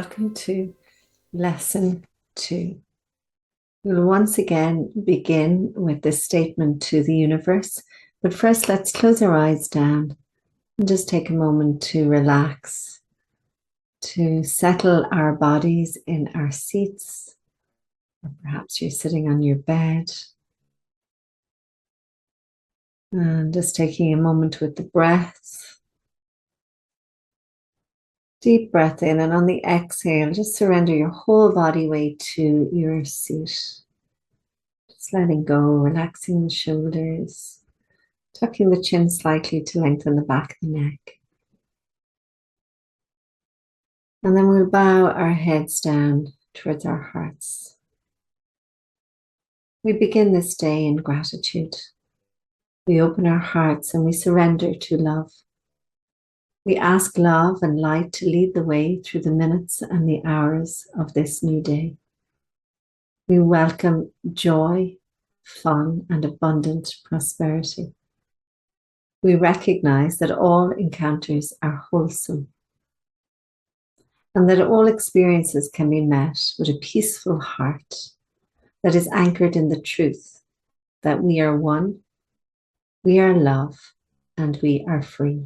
Welcome to lesson 2. We'll once again begin with this statement to the universe, but first let's close our eyes down and just take a moment to relax, to settle our bodies in our seats, or perhaps you're sitting on your bed. And just taking a moment with the breath. Deep breath in, and on the exhale, just surrender your whole body weight to your seat. Just letting go, relaxing the shoulders, tucking the chin slightly to lengthen the back of the neck. And then we'll bow our heads down towards our hearts. We begin this day in gratitude. We open our hearts and we surrender to love. We ask love and light to lead the way through the minutes and the hours of this new day. We welcome joy, fun, and abundant prosperity. We recognize that all encounters are wholesome and that all experiences can be met with a peaceful heart that is anchored in the truth that we are one, we are love, and we are free.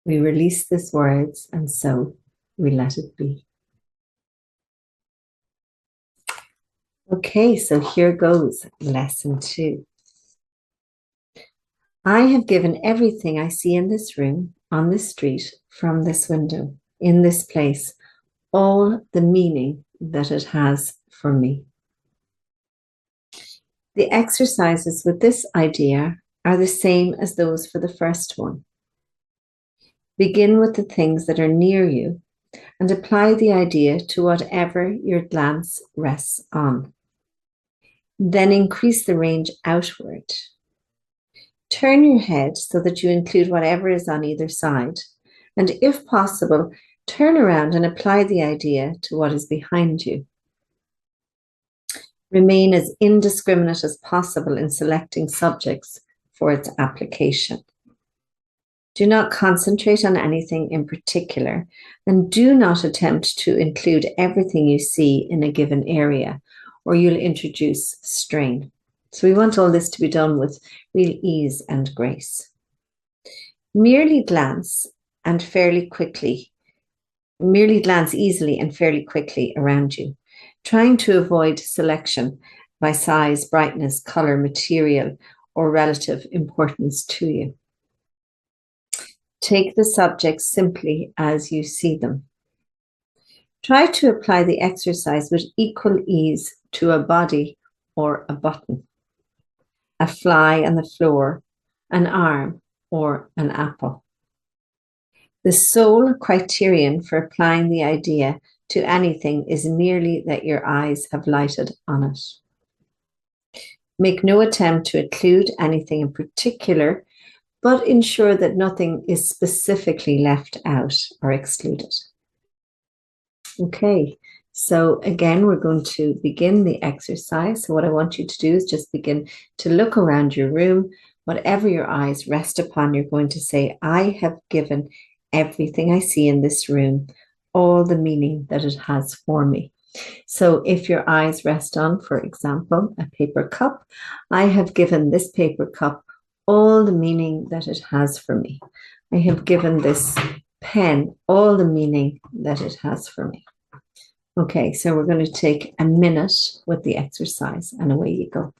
We release these words, and so we let it be. Okay, so here goes lesson 2. I have given everything I see in this room, on this street, from this window, in this place, all the meaning that it has for me. The exercises with this idea are the same as those for the first one. Begin with the things that are near you and apply the idea to whatever your glance rests on. Then increase the range outward. Turn your head so that you include whatever is on either side, and if possible, turn around and apply the idea to what is behind you. Remain as indiscriminate as possible in selecting subjects for its application. Do not concentrate on anything in particular, and do not attempt to include everything you see in a given area, or you'll introduce strain. So we want all this to be done with real ease and grace. Merely glance easily and fairly quickly around you, trying to avoid selection by size, brightness, color, material, or relative importance to you. Take the subjects simply as you see them. Try to apply the exercise with equal ease to a body or a button, a fly on the floor, an arm, or an apple. The sole criterion for applying the idea to anything is merely that your eyes have lighted on it. Make no attempt to include anything in particular, but ensure that nothing is specifically left out or excluded. Okay, so again, we're going to begin the exercise. So what I want you to do is just begin to look around your room. Whatever your eyes rest upon, you're going to say, I have given everything I see in this room all the meaning that it has for me. So if your eyes rest on, for example, a paper cup, I have given this paper cup all the meaning that it has for me. I have given this pen all the meaning that it has for me. Okay, so we're going to take a minute with the exercise and away you go.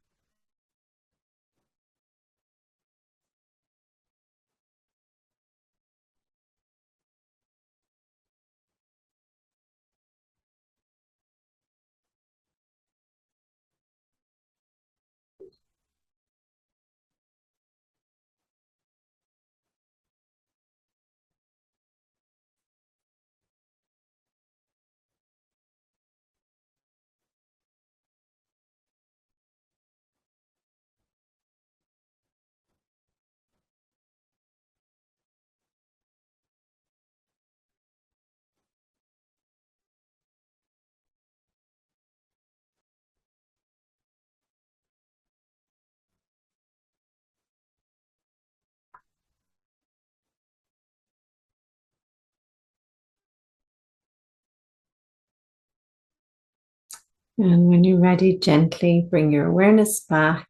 And when you're ready, gently bring your awareness back.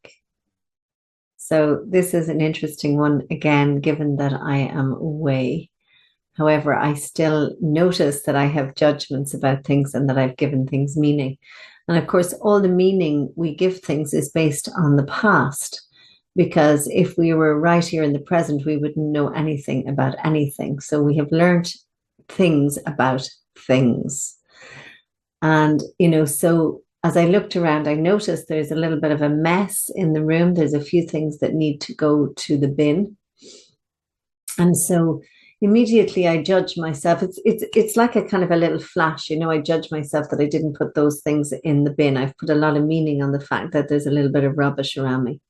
So this is an interesting one, again, given that I am away. However, I still notice that I have judgments about things and that I've given things meaning. And of course, all the meaning we give things is based on the past. Because if we were right here in the present, we wouldn't know anything about anything. So we have learned things about things. And, so as I looked around, I noticed there's a little bit of a mess in the room. There's a few things that need to go to the bin. And so immediately I judge myself. It's like a kind of a little flash, I judge myself that I didn't put those things in the bin. I've put a lot of meaning on the fact that there's a little bit of rubbish around me.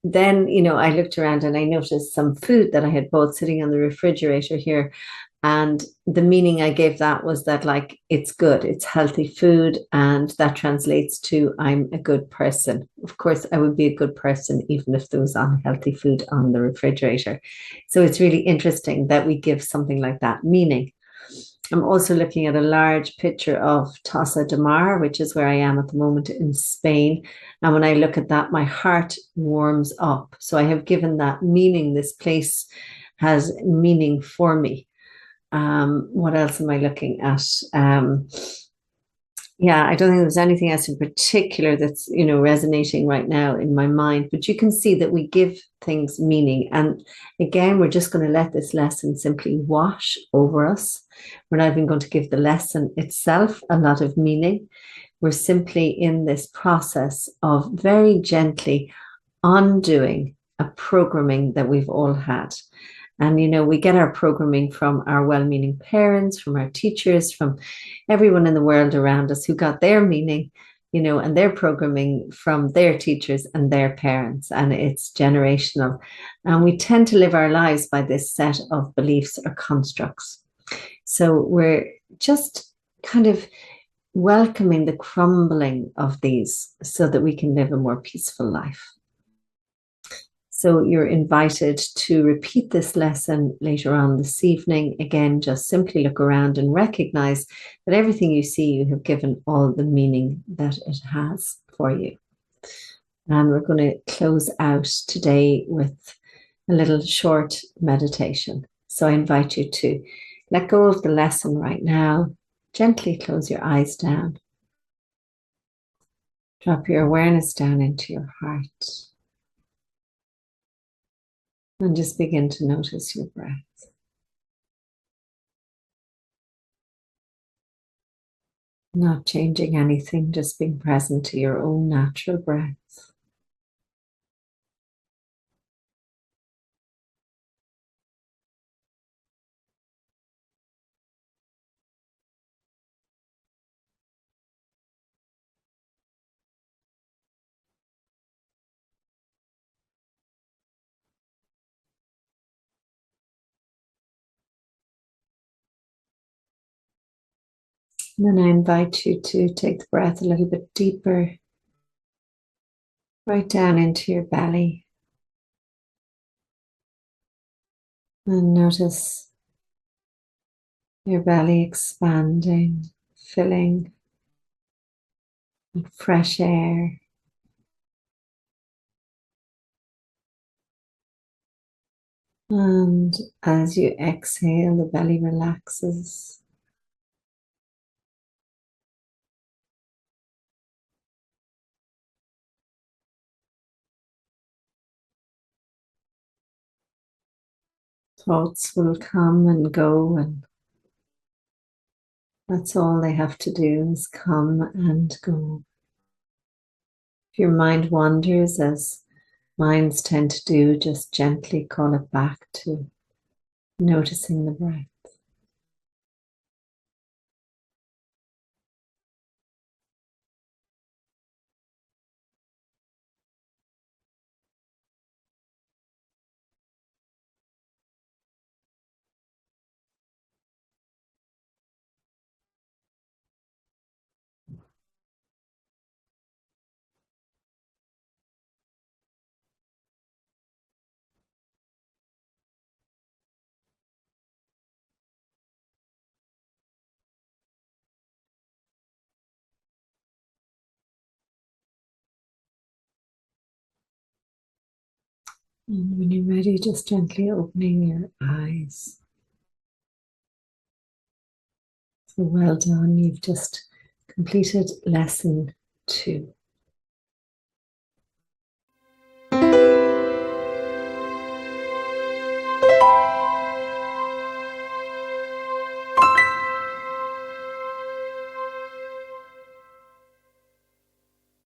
Then, I looked around and I noticed some food that I had bought sitting on the refrigerator here. And the meaning I gave that was that, like, it's good, it's healthy food. And that translates to I'm a good person. Of course, I would be a good person even if there was unhealthy food on the refrigerator. So it's really interesting that we give something like that meaning. I'm also looking at a large picture of Tossa de Mar, which is where I am at the moment in Spain. And when I look at that, my heart warms up. So I have given that meaning. This place has meaning for me. What else am I looking at? Yeah, I don't think there's anything else in particular that's, resonating right now in my mind, but you can see that we give things meaning. And again, we're just going to let this lesson simply wash over us. We're not even going to give the lesson itself a lot of meaning. We're simply in this process of very gently undoing a programming that we've all had. And, we get our programming from our well-meaning parents, from our teachers, from everyone in the world around us who got their meaning, and their programming from their teachers and their parents. And it's generational. And we tend to live our lives by this set of beliefs or constructs. So we're just kind of welcoming the crumbling of these so that we can live a more peaceful life. So you're invited to repeat this lesson later on this evening. Again, just simply look around and recognize that everything you see, you have given all the meaning that it has for you. And we're going to close out today with a little short meditation. So I invite you to let go of the lesson right now. Gently close your eyes down. Drop your awareness down into your heart. And just begin to notice your breath. Not changing anything, just being present to your own natural breath. And then I invite you to take the breath a little bit deeper, right down into your belly. And notice your belly expanding, filling with fresh air. And as you exhale, the belly relaxes. Thoughts will come and go, and that's all they have to do is come and go. If your mind wanders, as minds tend to do, just gently call it back to noticing the breath. And when you're ready, just gently opening your eyes. So well done. You've just completed lesson 2.